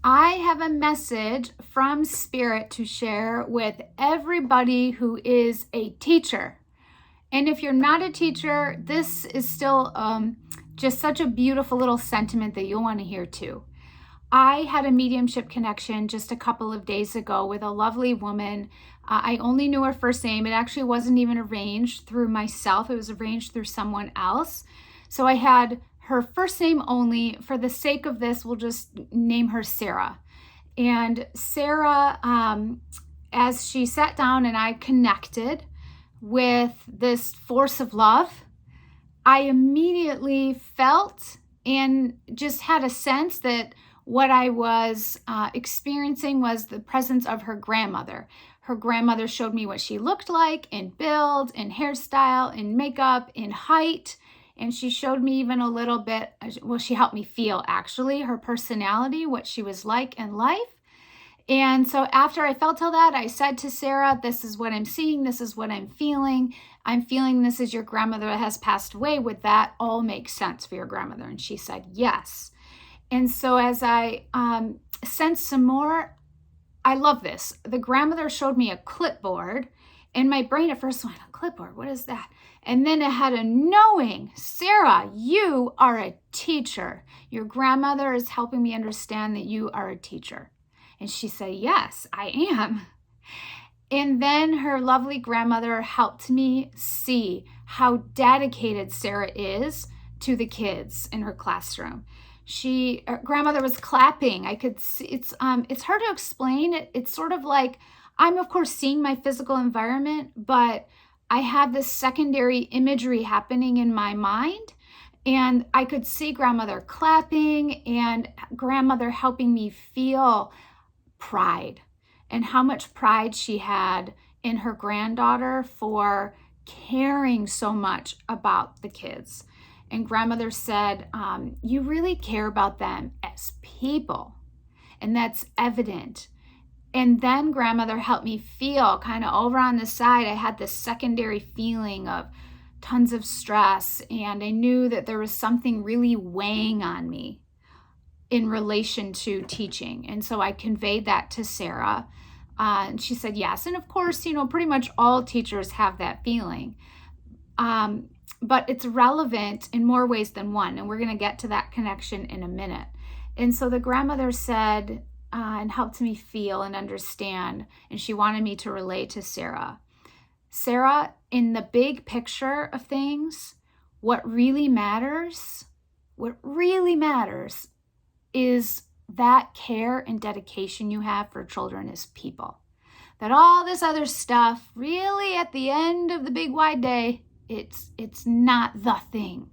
I have a message from Spirit to share with everybody who is a teacher. And if you're not a teacher, this is still just such a beautiful little sentiment that you'll want to hear too. I had a mediumship connection just a couple of days ago with a lovely woman. I only knew her first name. It actually wasn't even arranged through myself. It was arranged through someone else. So I had her first name only. For the sake of this, we'll just name her Sarah. And Sarah, as she sat down and I connected with this force of love, I immediately felt and just had a sense that what I was experiencing was the presence of her grandmother. Her grandmother showed me what she looked like in build, in hairstyle, in makeup, in height. And she showed me even a little bit, well, she helped me feel actually her personality, what she was like in life. And so after I felt all that, I said to Sarah, this is what I'm seeing. This is what I'm feeling. I'm feeling this is your grandmother that has passed away. Would that all make sense for your grandmother? And she said, yes. And so as I sensed some more, I love this. The grandmother showed me a clipboard, and my brain at first went, a clipboard, what is that? And then it had a knowing, Sarah, you are a teacher. Your grandmother is helping me understand that you are a teacher. And she said, yes, I am. And then her lovely grandmother helped me see how dedicated Sarah is to the kids in her classroom. Grandmother was clapping. I could see, it's hard to explain. It's sort of like, I'm of course seeing my physical environment, but I have this secondary imagery happening in my mind. And I could see grandmother clapping and grandmother helping me feel pride and how much pride she had in her granddaughter for caring so much about the kids. And grandmother said, you really care about them as people. And that's evident. And then grandmother helped me feel kind of over on the side, I had this secondary feeling of tons of stress. And I knew that there was something really weighing on me in relation to teaching. And so I conveyed that to Sarah. And she said, yes. And of course, pretty much all teachers have that feeling. But it's relevant in more ways than one. And we're going to get to that connection in a minute. And so the grandmother said, and helped me feel and understand, and she wanted me to relate to Sarah. Sarah, in the big picture of things, what really matters is that care and dedication you have for children as people. That all this other stuff, really at the end of the big wide day, it's not the thing.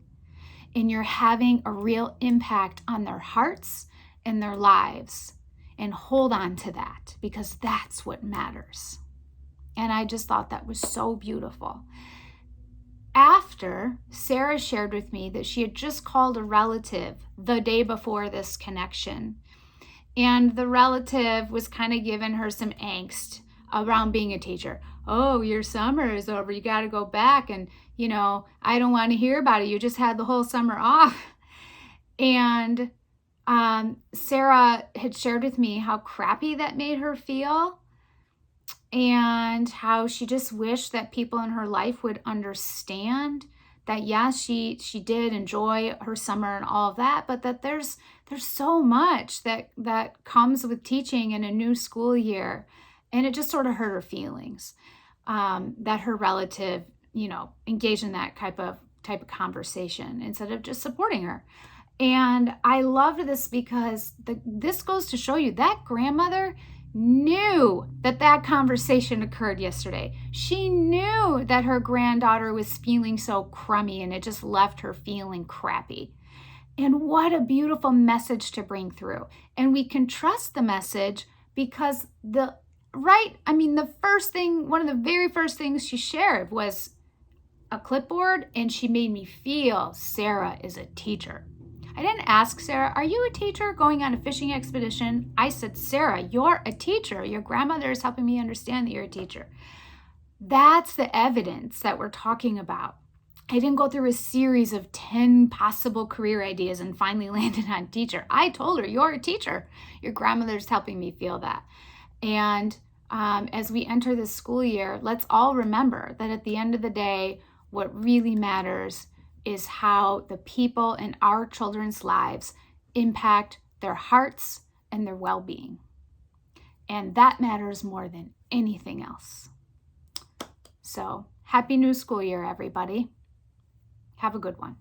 And you're having a real impact on their hearts and their lives. And hold on to that, because that's what matters. And I just thought that was so beautiful. After, Sarah shared with me that she had just called a relative the day before this connection. And the relative was kind of giving her some angst around being a teacher. Oh, your summer is over. You got to go back. And, I don't want to hear about it. You just had the whole summer off. And Sarah had shared with me how crappy that made her feel and how she just wished that people in her life would understand that, yes, she did enjoy her summer and all of that, but that there's so much that comes with teaching in a new school year. And it just sort of hurt her feelings that her relative, engaged in that type of conversation instead of just supporting her. And I loved this because this goes to show you that grandmother knew that conversation occurred yesterday. She knew that her granddaughter was feeling so crummy and it just left her feeling crappy. And what a beautiful message to bring through. And we can trust the message because one of the very first things she shared was a clipboard, and she made me feel Sarah is a teacher. I didn't ask Sarah, are you a teacher going on a fishing expedition? I said, Sarah, you're a teacher. Your grandmother is helping me understand that you're a teacher. That's the evidence that we're talking about. I didn't go through a series of 10 possible career ideas and finally landed on teacher. I told her, you're a teacher. Your grandmother's helping me feel that. And as we enter this school year, let's all remember that at the end of the day, what really matters is how the people in our children's lives impact their hearts and their well-being. And that matters more than anything else. So, happy new school year, everybody. Have a good one.